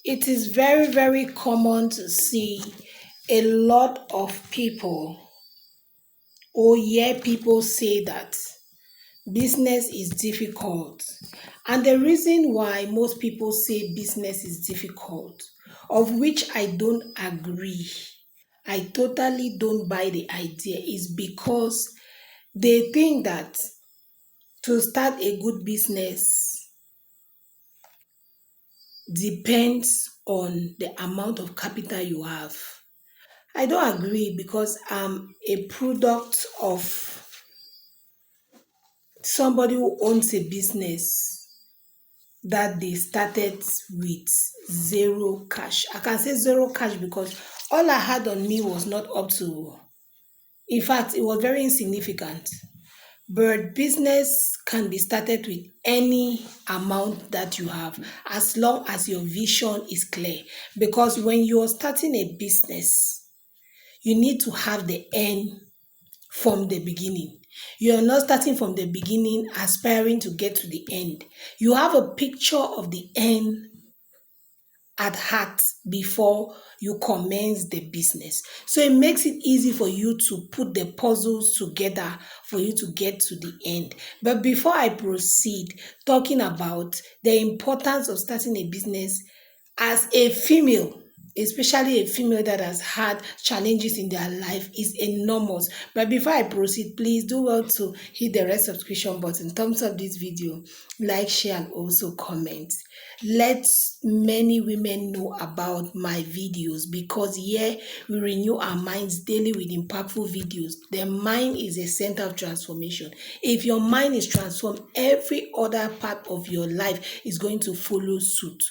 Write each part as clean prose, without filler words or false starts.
It is very, very common to see a lot of people or hear people say that business is difficult. And the reason why most people say business is difficult, of which I don't agree, I totally don't buy the idea, is because they think that to start a good business depends on the amount of capital you have. I don't agree because I'm a product of somebody who owns a business that they started with zero cash. I can say zero cash because all I had on me was not up to, in fact, it was very insignificant. But business can be started with any amount that you have as long as your vision is clear. Because when you're starting a business, you need to have the end from the beginning. You're not starting from the beginning aspiring to get to the end. You have a picture of the end at heart before you commence the business. So it makes it easy for you to put the puzzles together for you to get to the end. But before I proceed talking about the importance of starting a business as a female, especially a female that has had challenges in their life, is enormous. But before I proceed, please do well to hit the red subscription button, thumbs up this video, like, share, and also comment. Let many women know about my videos because here we renew our minds daily with impactful videos. The mind is a center of transformation. If your mind is transformed, every other part of your life is going to follow suit.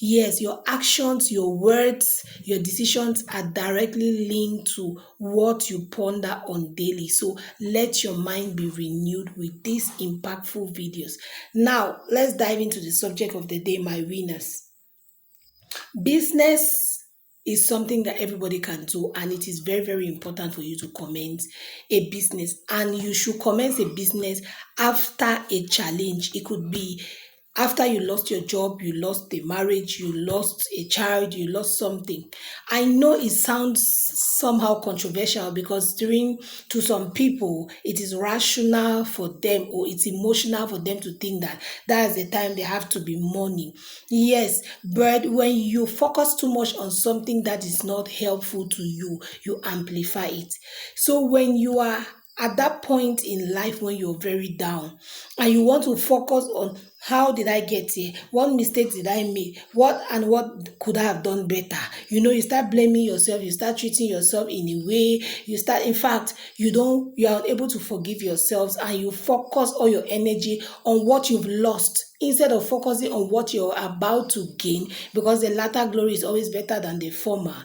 Yes, your actions, your words, your decisions are directly linked to what you ponder on daily. So let your mind be renewed with these impactful videos. Now, let's dive into the subject of the day, my winners. Business is something that everybody can do, and it is very, very important for you to commence a business. And you should commence a business after a challenge. It could be after you lost your job, you lost the marriage, you lost a child, you lost something. I know it sounds somehow controversial because during to some people it is rational for them or it's emotional for them to think that that's the time they have to be mourning. Yes, but when you focus too much on something that is not helpful to you, you amplify it. So when you are at that point in life when you're very down and you want to focus on how did I get here? What mistakes did I make? What could I have done better? You start blaming yourself, you start treating yourself in a way, in fact, you are unable to forgive yourselves and you focus all your energy on what you've lost instead of focusing on what you're about to gain because the latter glory is always better than the former.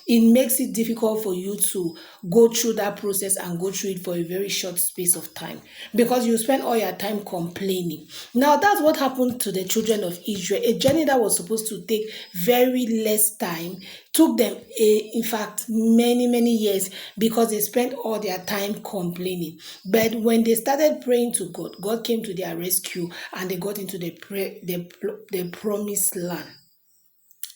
It makes it difficult for you to go through that process and go through it for a very short space of time because you spend all your time complaining. Now, that's what happened to the children of Israel. A journey that was supposed to take very less time took them, in fact, many, many years because they spent all their time complaining. But when they started praying to God, God came to their rescue and they got into the promised land.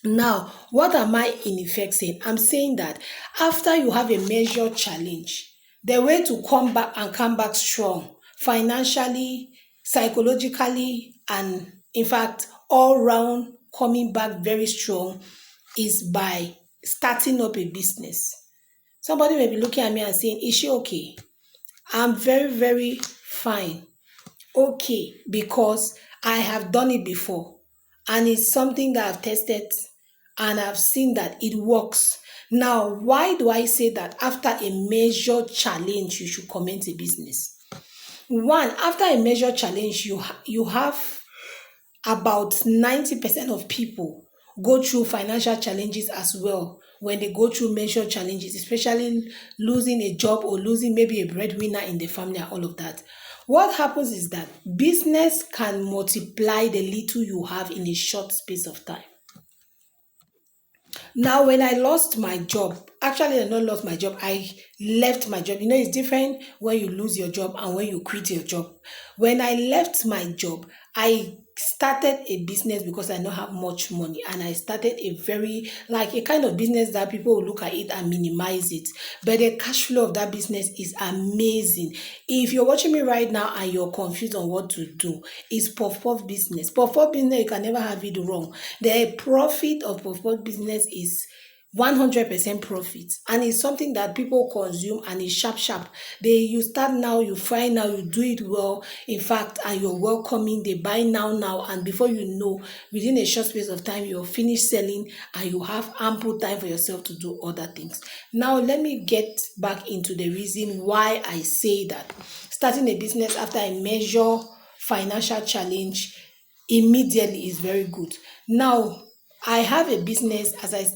Now, what am I in effect saying? I'm saying that after you have a major challenge, the way to come back strong financially, psychologically, and in fact, all round coming back very strong is by starting up a business. Somebody may be looking at me and saying, is she okay? I'm very, very fine. Okay, because I have done it before and it's something that I've tested and I've seen that it works. Now, why do I say that after a major challenge you should commence a business? One, after a major challenge, you have about 90% of people go through financial challenges as well when they go through major challenges, especially losing a job or losing maybe a breadwinner in the family and all of that. What happens is that business can multiply the little you have in a short space of time. Now, when I lost my job, actually, I not lost my job, I left my job. It's different when you lose your job and when you quit your job. When I left my job, I started a business because I don't have much money, and I started a very like a kind of business that people will look at it and minimize it. But the cash flow of that business is amazing. If you're watching me right now and you're confused on what to do, it's puff puff business. Puff puff business, you can never have it wrong. The profit of puff puff business is 100% profit, and it's something that people consume, and it's sharp sharp. You start now, you find now, you do it well, in fact, and you're welcoming, they buy now, and before you know, within a short space of time, you're finished selling, and you have ample time for yourself to do other things. Now let me get back into the reason why I say that starting a business after a major financial challenge immediately is very good. Now, I have a business, as I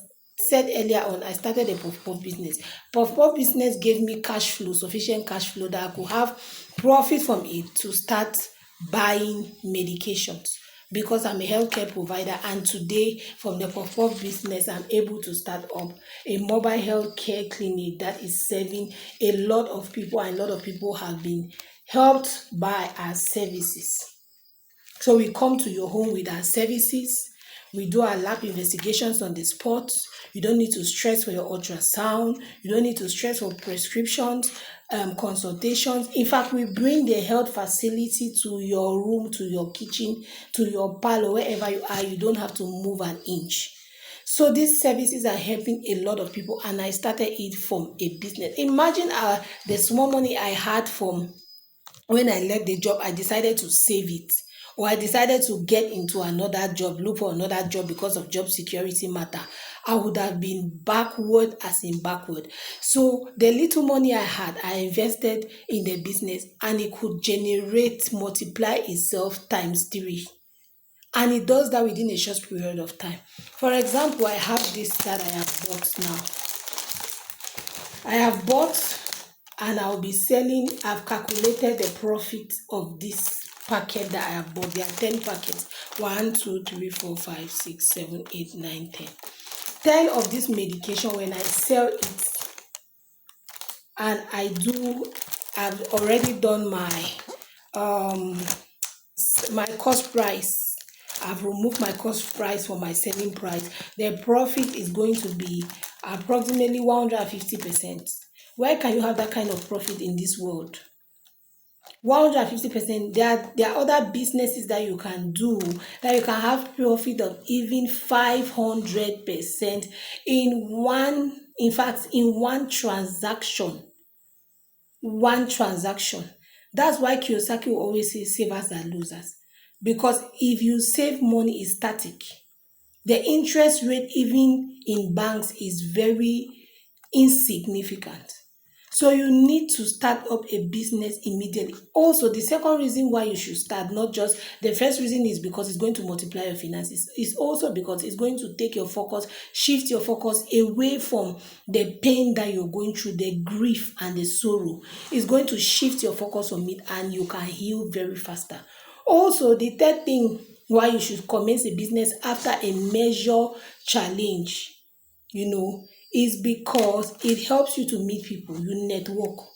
said earlier on, I started a puff puff business. Puff puff business gave me cash flow, sufficient cash flow that I could have profit from it to start buying medications, because I'm a healthcare provider, and today from the puff puff business I'm able to start up a mobile healthcare clinic that is serving a lot of people, and a lot of people have been helped by our services. So we come to your home with our services. We do our lab investigations on the spot. You don't need to stress for your ultrasound. You don't need to stress for prescriptions, consultations. In fact, we bring the health facility to your room, to your kitchen, to your parlor, wherever you are. You don't have to move an inch. So these services are helping a lot of people, and I started it from a business. Imagine the small money I had from when I left the job, I decided to save it. Or I decided to get into another job, look for another job because of job security matter. I would have been backward as in backward. So the little money I had, I invested in the business, and it could generate, multiply itself times three. And it does that within a short period of time. For example, I have this that I have bought now. I have bought, and I'll be selling. I've calculated the profit of this packet that I have bought. There are 10 packets. 1, 2, 3, 4, 5, 6, 7, 8, 9, 10. 10 of this medication, when I sell it, and I've already done um my cost price. I've removed my cost price from my selling price. The profit is going to be approximately 150%. Where can you have that kind of profit in this world? 150%. There are other businesses that you can do, that you can have profit of even 500% in fact, in one transaction. One transaction. That's why Kiyosaki will always say savers are losers. Because if you save money is static. The interest rate even in banks is very insignificant. So you need to start up a business immediately. Also, the second reason why you should start, not just the first reason is because it's going to multiply your finances. It's also because it's going to take your focus, shift your focus away from the pain that you're going through, the grief and the sorrow. It's going to shift your focus from it, and you can heal very faster. Also, the third thing why you should commence a business after a major challenge, is because it helps you to meet people, you network.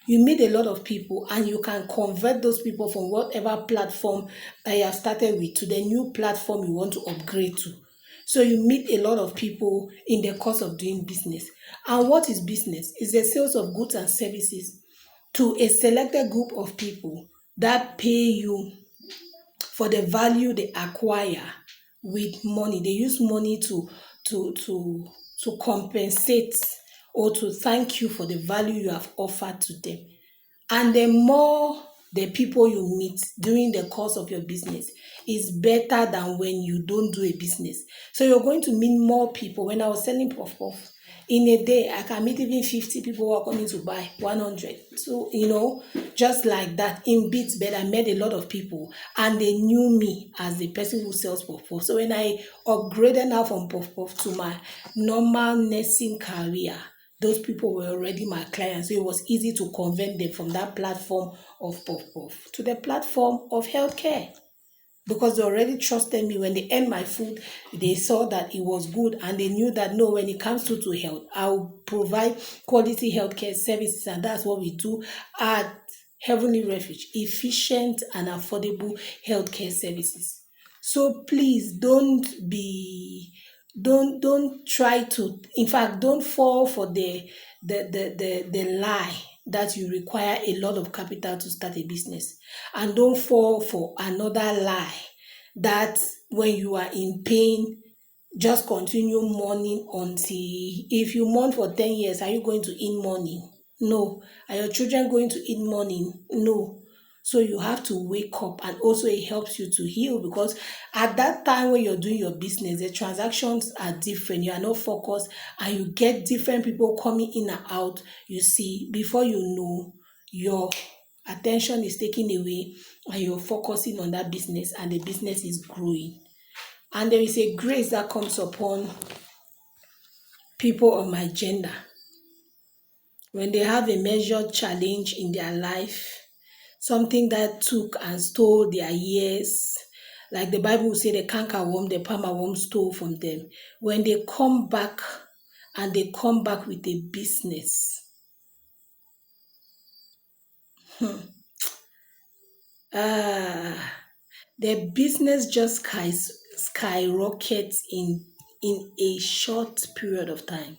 You meet a lot of people, and you can convert those people from whatever platform that you have started with to the new platform you want to upgrade to. So you meet a lot of people in the course of doing business. And what is business? It's the sales of goods and services to a selected group of people that pay you for the value they acquire with money. They use money to to to compensate or to thank you for the value you have offered to them. And the more the people you meet during the course of your business is better than when you don't do a business. So you're going to meet more people. When I was selling puff puff, in a day I can meet even 50 people who are coming to buy 100. So just like that in bits, but I met a lot of people, and they knew me as the person who sells puff puff. So when I upgraded now from puff puff to my normal nursing career, those people were already my clients. So it was easy to convert them from that platform of puff puff to the platform of healthcare, because they already trusted me. When they ate my food, they saw that it was good, and they knew that no, when it comes to health, I'll provide quality healthcare services, and that's what we do at Heavenly Refuge: efficient and affordable healthcare services. So please don't try to, in fact, don't fall for the lie that you require a lot of capital to start a business. And don't fall for another lie that when you are in pain, just continue mourning until, if you mourn for 10 years, are you going to eat money? No. Are your children going to eat money? No. So you have to wake up, and also it helps you to heal, because at that time when you're doing your business, the transactions are different. You are not focused, and you get different people coming in and out. You see, before you know, your attention is taken away and you're focusing on that business, and the business is growing. And there is a grace that comes upon people of my gender when they have a measured challenge in their life, something that took and stole their years. Like the Bible will say, the cankerworm, the palmer worm stole from them. When they come back, and they come back with a business, ah, the business just skyrockets in a short period of time.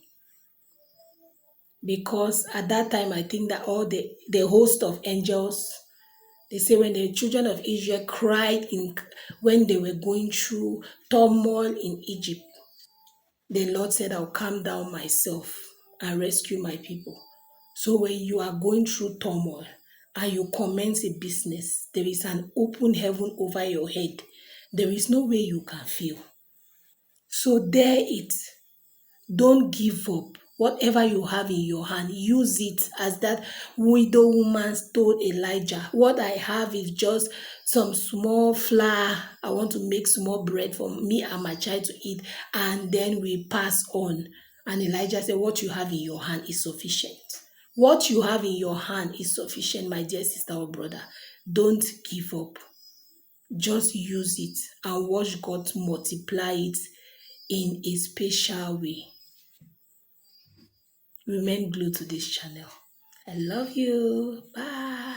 Because at that time I think that all the host of angels, they say when the children of Israel cried in, when they were going through turmoil in Egypt, the Lord said, I'll come down myself and rescue my people. So when you are going through turmoil and you commence a business, there is an open heaven over your head. There is no way you can fail. So there it. Don't give up. Whatever you have in your hand, use it, as that widow woman told Elijah. What I have is just some small flour. I want to make small bread for me and my child to eat, and then we pass on. And Elijah said, what you have in your hand is sufficient. What you have in your hand is sufficient, my dear sister or brother. Don't give up. Just use it and watch God multiply it in a special way. Remain glued to this channel. I love you. Bye.